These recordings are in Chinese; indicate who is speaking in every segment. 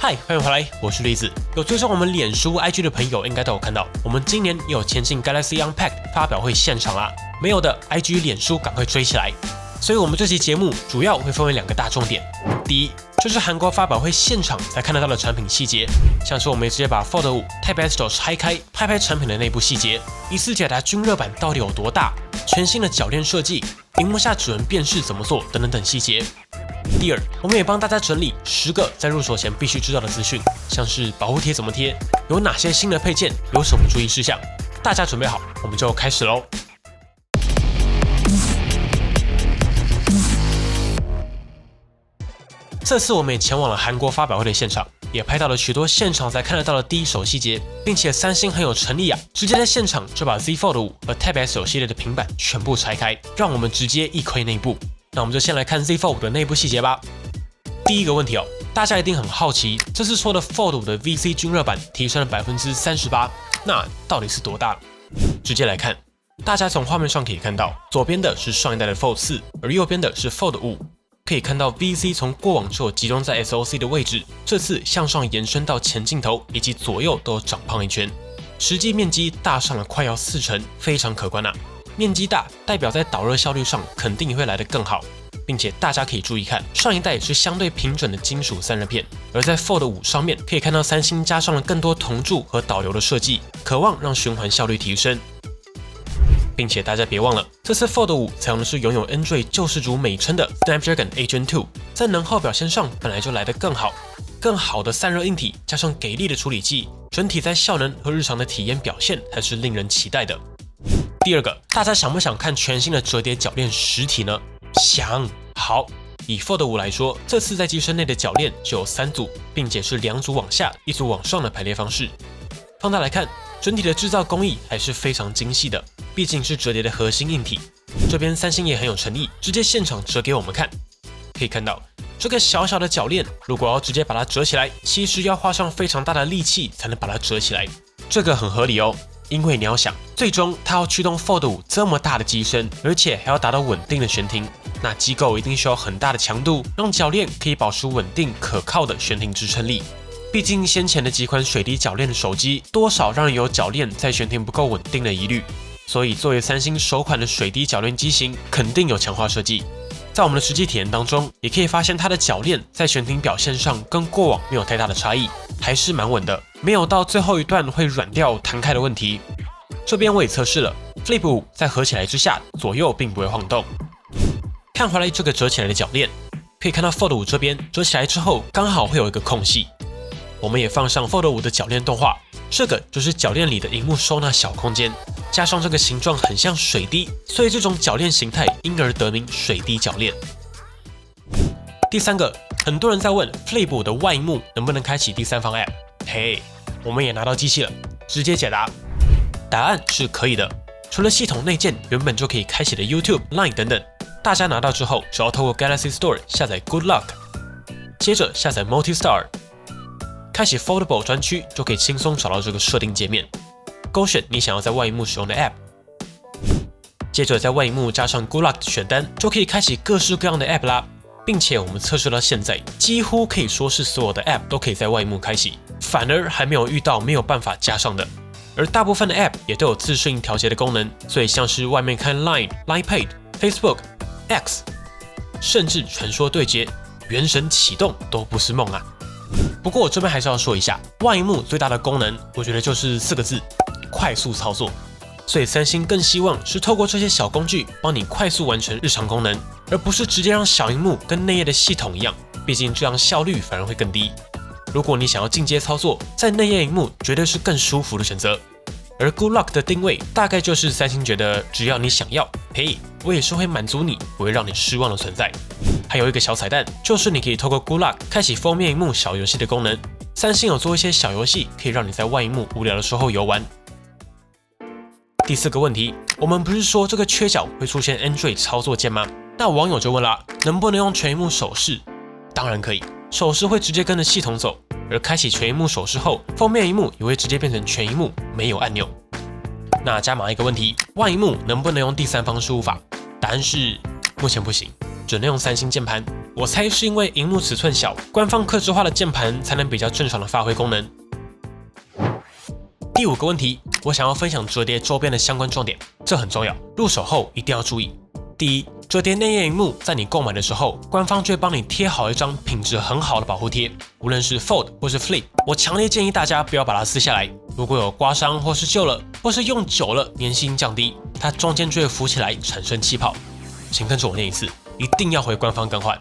Speaker 1: 嗨，欢迎回来，我是栗子。有追踪我们脸书、IG 的朋友应该都有看到，我们今年也有前进 Galaxy Unpacked 发表会现场啦。没有的 IG、脸书赶快追起来。所以我们这期节目主要会分为2个大重点。第一，就是韩国发表会现场才看得到的产品细节，像是我们也直接把 Fold 5 Type S 轴拆开，拍产品的内部细节，一次解答均热版到底有多大，全新的铰链设计，屏幕下指纹辨识怎么做等细节。第二，我们也帮大家整理10个在入手前必须知道的资讯，像是保护贴怎么贴，有哪些新的配件，有什么注意事项。大家准备好，我们就开始喽。这次我们也前往了韩国发表会的现场，也拍到了许多现场才看得到的第一手细节，并且三星很有诚意啊，直接在现场就把 Z Fold 5和 Type S 手系列的平板全部拆开，让我们直接一窥内部。那我们就先来看 Z Fold 5的内部细节吧。第一个问题哦，大家一定很好奇，这次说的 Fold 5的 VC 均热版提升了38%，那到底是多大？直接来看，大家从画面上可以看到，左边的是上一代的 Fold 4，而右边的是 Fold 5。可以看到 VC 从过往就集中在 SOC 的位置，这次向上延伸到前镜头以及左右都长胖一圈，实际面积大上了快要40%，非常可观啊！面积大代表在导热效率上肯定也会来得更好，并且大家可以注意看，上一代是相对平整的金属散热片，而在 Fold 5上面可以看到三星加上了更多铜柱和导流的设计，渴望让循环效率提升。并且大家别忘了，这次 Fold 5采用的是拥有 Android 救世主美称的 Snapdragon 8 Gen 2，在能耗表现上本来就来得更好，更好的散热硬体加上给力的处理器，整体在效能和日常的体验表现才是令人期待的。第二个，大家想不想看全新的折叠铰链实体呢？想。好，以 Fold 5来说，这次在机身内的铰链就有3组，并且是2组往下、1组往上的排列方式。放大来看，整体的制造工艺还是非常精细的，毕竟是折叠的核心硬体。这边三星也很有诚意，直接现场折给我们看。可以看到，这个小小的铰链，如果要直接把它折起来，其实要花上非常大的力气才能把它折起来。这个很合理哦，因为你要想，最终它要驱动 Fold 5这么大的机身，而且还要达到稳定的悬停，那机构一定需要很大的强度，让铰链可以保持稳定可靠的悬停支撑力。毕竟先前的几款水滴铰链的手机，多少让人有铰链在悬停不够稳定的疑虑，所以作为三星首款的水滴铰链机型，肯定有强化设计。在我们的实际体验当中，也可以发现它的铰链在悬停表现上跟过往没有太大的差异，还是蛮稳的，没有到最后一段会软掉弹开的问题。这边我也测试了 ，Flip 5在合起来之下，左右并不会晃动。看回来这个折起来的铰链，可以看到 Fold 5这边折起来之后，刚好会有一个空隙。我们也放上 Fold 5的铰链动画，这个就是铰链里的萤幕收纳小空间，加上这个形状很像水滴，所以这种铰链形态因而得名水滴铰链。第三个，很多人在问 Flip 5的外萤幕能不能开启第三方 App， 嘿，我们也拿到机器了，直接解答，答案是可以的。除了系统内建原本就可以开启的 YouTube、Line 等等，大家拿到之后，只要透过 Galaxy Store 下载 Good Luck， 接着下载 Multistar。开启 Foldable 专区就可以轻松找到这个设定界面，勾选你想要在外萤幕使用的 App， 接着在外萤幕加上 Good Luck 选单，就可以开启各式各样的 App 啦。并且我们测试到现在，几乎可以说是所有的 App 都可以在外萤幕开启，反而还没有遇到没有办法加上的。而大部分的 App 也都有自适应调节的功能，所以像是外面看 Line、Line Pay、Facebook、X， 甚至传说对决、原神启动都不是梦啊。不过我这边还是要说一下，外萤幕最大的功能，我觉得就是4个字：快速操作。所以三星更希望是透过这些小工具，帮你快速完成日常功能，而不是直接让小萤幕跟内页的系统一样，毕竟这样效率反而会更低。如果你想要进阶操作，在内页萤幕绝对是更舒服的选择。而 Good Luck 的定位大概就是三星觉得，只要你想要，嘿，我也是会满足你，不会让你失望的存在。还有一个小彩蛋，就是你可以透过 Good Luck 开启封面萤幕小游戏的功能。三星有做一些小游戏，可以让你在外萤幕无聊的时候游玩。第4个问题，我们不是说这个缺角会出现 Android 操作键吗？那网友就问了，能不能用全萤幕手势？当然可以，手势会直接跟着系统走，而开启全萤幕手势后，封面萤幕也会直接变成全萤幕，没有按钮。那加码一个问题，外萤幕能不能用第三方输入法？答案是目前不行，只能用三星键盘。我猜是因为萤幕尺寸小，官方客制化的键盘才能比较正常的发挥功能。第5个问题，我想要分享折叠周边的相关重点，这很重要，入手后一定要注意。第一，折叠内页萤幕在你购买的时候，官方就会帮你贴好一张品质很好的保护贴，无论是 Fold 或是 Flip， 我强烈建议大家不要把它撕下来，如果有刮伤或是旧了，或是用久了粘性降低，它中间就会浮起来产生气泡。请跟着我念一次，一定要回官方更换。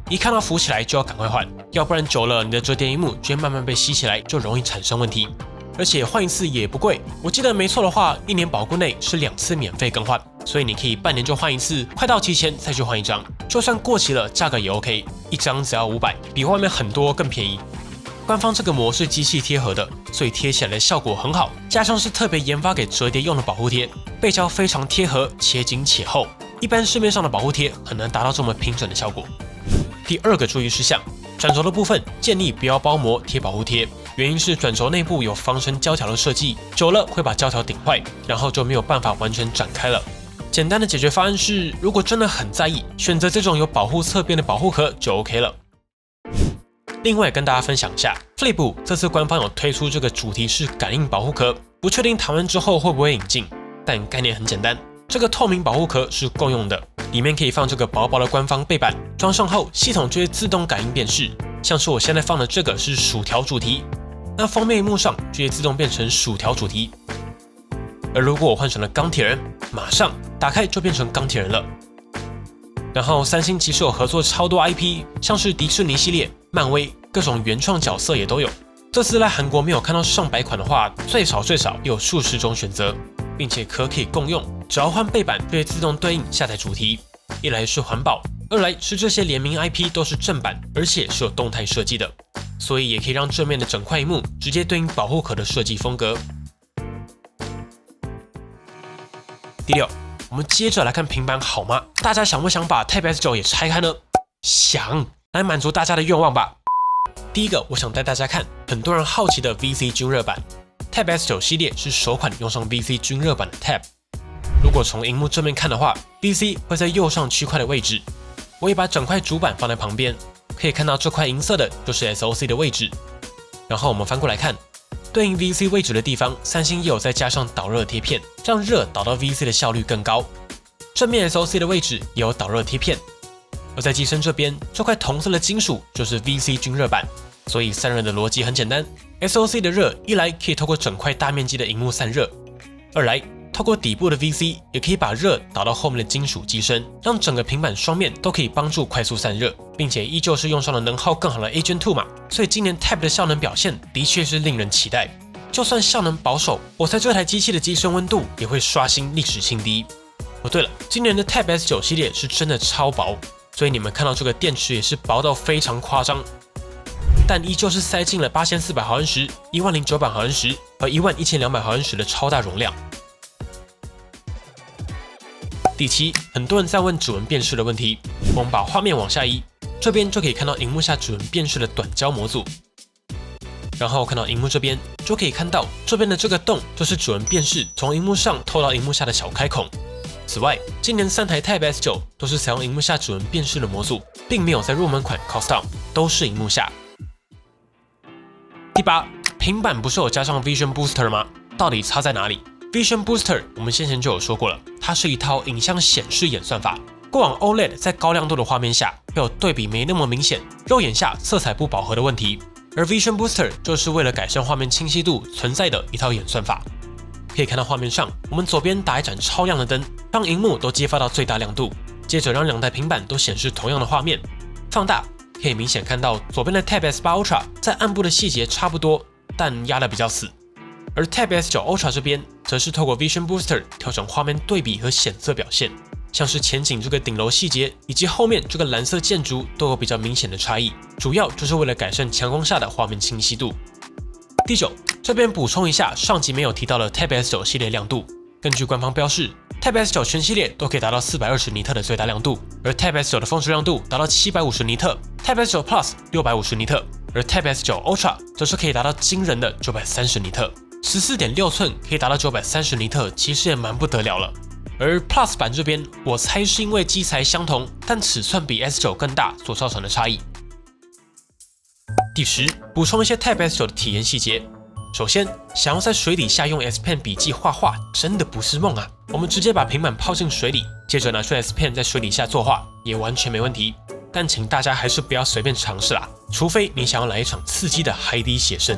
Speaker 1: 一看到浮起来就要赶快换，要不然久了你的折叠萤幕就会慢慢被吸起来，就容易产生问题。而且换一次也不贵，我记得没错的话，1年保固内是2次免费更换，所以你可以半年就换一次，快到期前再去换一张，就算过期了价格也 OK， 一张只要500，比外面很多更便宜。官方这个膜是机器贴合的，所以贴起来的效果很好，加上是特别研发给折叠用的保护贴，背胶非常贴合，且紧且厚，一般市面上的保护贴很难达到这么平整的效果。第2个注意事项，转轴的部分建议不要包膜贴保护贴，原因是转轴内部有防尘胶条的设计，久了会把胶条顶坏，然后就没有办法完全展开了。简单的解决方案是，如果真的很在意，选择这种有保护侧边的保护壳就 OK 了。另外跟大家分享一下 ，Flip 这次官方有推出这个主题式感应保护壳，不确定台湾之后会不会引进，但概念很简单，这个透明保护壳是共用的，里面可以放这个薄薄的官方背板，装上后系统就会自动感应辨识，像是我现在放的这个是薯条主题，那封面荧幕上就会自动变成薯条主题。而如果我换成了钢铁人，马上打开就变成钢铁人了。然后三星其实有合作超多 IP， 像是迪士尼系列、漫威，各种原创角色也都有。这次来韩国没有看到上百款的话，最少有数十种选择，并且壳可以共用，只要换背板就会自动对应下载主题。一来是环保，二来是这些联名 IP 都是正版，而且是有动态设计的，所以也可以让正面的整块萤幕直接对应保护壳的设计风格。第6，我们接着来看平板好吗？大家想不想把 Tab S9 也拆开呢？想，来满足大家的愿望吧。第一个，我想带大家看很多人好奇的 VC 均热版。Tab S9 系列是首款用上 VC 均热版的 Tab。如果从荧幕正面看的话 ，VC 会在右上区块的位置。我也把整块主板放在旁边，可以看到这块银色的就是 SOC 的位置。然后我们翻过来看。对应 VC 位置的地方，三星也有再加上导热贴片，让热导到 VC 的效率更高。正面 SOC 的位置也有导热贴片，而在机身这边，这块同色的金属就是 VC 均热板，所以散热的逻辑很简单。SOC 的热一来可以透过整块大面积的萤幕散热，二来透过底部的 VC 也可以把热导到后面的金属机身，让整个平板双面都可以帮助快速散热，并且依旧是用上了能耗更好的 A Gen 2嘛，所以今年 Tab 的效能表现的确是令人期待。就算效能保守，我猜这台机器的机身温度也会刷新历史新低。哦，对了，今年的 Tab S9 系列是真的超薄，所以你们看到这个电池也是薄到非常夸张，但依旧是塞进了8400毫安时、10900毫安时和11200毫安时的超大容量。第7，很多人在问指纹辨识的问题，我们把画面往下移，这边就可以看到荧幕下指纹辨识的短焦模组，然后看到荧幕这边就可以看到这边的这个洞就是指纹辨识从荧幕上透到荧幕下的小开孔。此外，今年3台 Tab S9 都是采用荧幕下指纹辨识的模组，并没有在入门款 Cost Down， 都是荧幕下。第8，平板不是有加上 Vision Booster 吗？到底差在哪里？Vision Booster 我们先前就有说过了，它是一套影像显示演算法。过往 OLED 在高亮度的画面下会有对比没那么明显，肉眼下色彩不饱和的问题，而 Vision Booster 就是为了改善画面清晰度存在的一套演算法。可以看到画面上，我们左边打一盏超亮的灯，让荧幕都激发到最大亮度，接着让2台平板都显示同样的画面。放大可以明显看到左边的 Tab S8 Ultra 在暗部的细节差不多，但压得比较死。而 Tab S9 Ultra 这边则是透过 Vision Booster 调整画面对比和显色表现，像是前景这个顶楼细节以及后面这个蓝色建筑都有比较明显的差异，主要就是为了改善强光下的画面清晰度。第9，这边补充一下上集没有提到的 Tab S9 系列亮度，根据官方标示 Tab S9 全系列都可以达到420尼特的最大亮度，而 Tab S9 的峰值亮度达到750尼特， Tab S9 Plus 650尼特，而 Tab S9 Ultra 则是可以达到惊人的930尼特。14.6 寸可以达到930尼特，其实也蛮不得了了。而 Plus 版这边，我猜是因为机材相同，但尺寸比 S9 更大所造成的差异。第10，补充一些 Tab S9 的体验细节。首先，想要在水底下用 S Pen 笔记画画，真的不是梦啊！我们直接把平板泡进水里，接着拿出 S Pen 在水底下作画，也完全没问题。但请大家还是不要随便尝试啦，除非你想要来一场刺激的海底写生。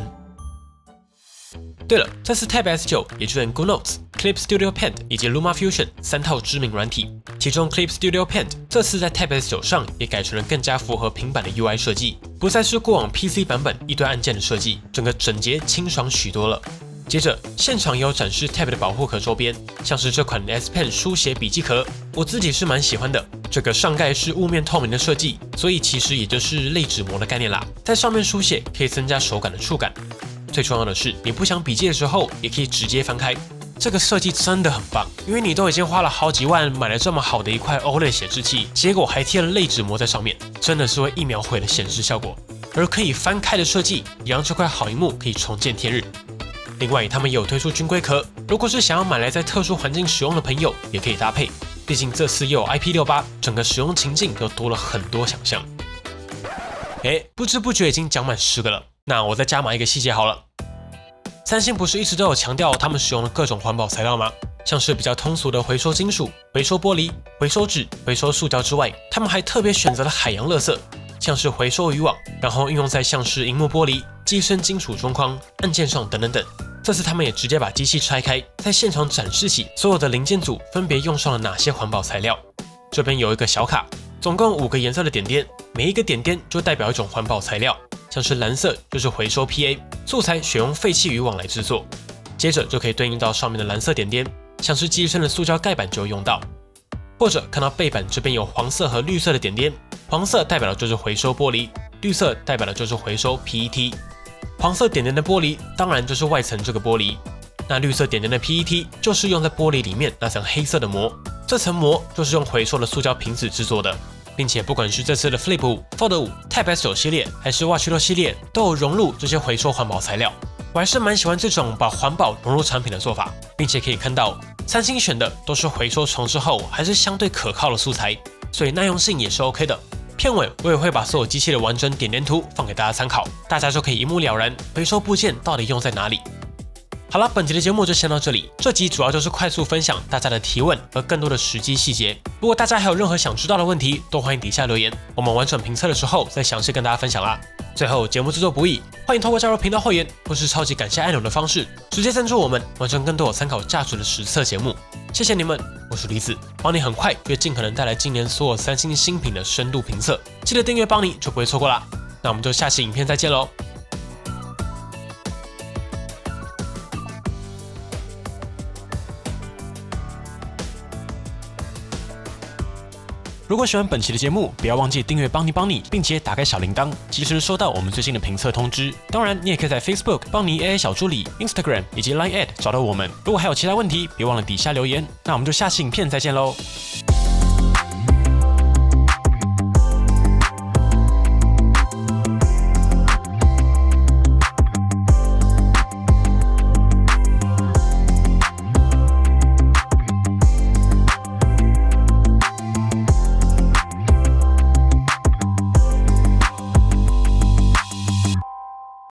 Speaker 1: 对了，这次 Tab S9 也支援 GoodNotes、Clip Studio Paint 以及 LumaFusion 3套知名软体，其中 Clip Studio Paint 这次在 Tab S9 上也改成了更加符合平板的 UI 设计，不再是过往 PC 版本一堆按键的设计，整个整洁清爽许多了。接着，现场也有展示 Tab 的保护壳周边，像是这款 S Pen 书写笔记壳，我自己是蛮喜欢的。这个上盖是雾面透明的设计，所以其实也就是类纸膜的概念啦，在上面书写可以增加手感的触感。最重要的是，你不想笔记的时候，也可以直接翻开。这个设计真的很棒，因为你都已经花了好几万买了这么好的一块 OLED 显示器，结果还贴了类纸膜在上面，真的是会一秒毁了显示效果。而可以翻开的设计，也让这块好萤幕可以重见天日。另外，他们也有推出军规壳，如果是想要买来在特殊环境使用的朋友，也可以搭配。毕竟这次又有 IP68，整个使用情境又多了很多想象。不知不觉已经讲满10个了，那我再加码一个细节好了。三星不是一直都有强调他们使用的各种环保材料吗？像是比较通俗的回收金属、回收玻璃、回收纸、回收塑胶之外，他们还特别选择了海洋垃圾，像是回收渔网，然后运用在像是萤幕玻璃、机身金属中框、按键上等等等。这次他们也直接把机器拆开，在现场展示起所有的零件组分别用上了哪些环保材料。这边有一个小卡，总共5个颜色的点点，每一个点点就代表一种环保材料，像是蓝色就是回收 PA， 素材选用废弃渔网来制作。接着就可以对应到上面的蓝色点点，像是机身的塑胶盖板就会用到。或者看到背板这边有黄色和绿色的点点，黄色代表的就是回收玻璃，绿色代表的就是回收 PET。黄色点点的玻璃当然就是外层这个玻璃，那绿色点点的 PET 就是用在玻璃里面那层黑色的膜，这层膜就是用回收的塑胶瓶子制作的，并且不管是这次的 Flip 5、Fold 5、Tab S9 系列还是 Watch 6系列，都有融入这些回收环保材料。我还是蛮喜欢这种把环保融入产品的做法，并且可以看到三星选的都是回收重置后还是相对可靠的素材，所以耐用性也是 OK 的。片尾我也会把所有机器的完整点点图放给大家参考，大家就可以一目了然回收部件到底用在哪里。好了，本集的节目就先到这里。这集主要就是快速分享大家的提问和更多的实际细节。如果大家还有任何想知道的问题，都欢迎底下留言，我们完整评测的时候再详细跟大家分享啦。最后，节目制作不易，欢迎透过加入频道会员或是超级感谢按钮的方式，直接赞助我们，完成更多有参考价值的实测节目。谢谢你们，我是李子，帮你很快也尽可能带来今年所有三星新品的深度评测。记得订阅帮你就不会错过啦。那我们就下期影片再见喽。如果喜欢本期的节目，不要忘记订阅邦尼，并且打开小铃铛，及时收到我们最新的评测通知。当然，你也可以在 Facebook 邦尼 AI 小助理、Instagram 以及 Line@ 找到我们。如果还有其他问题，别忘了底下留言。那我们就下期影片再见喽。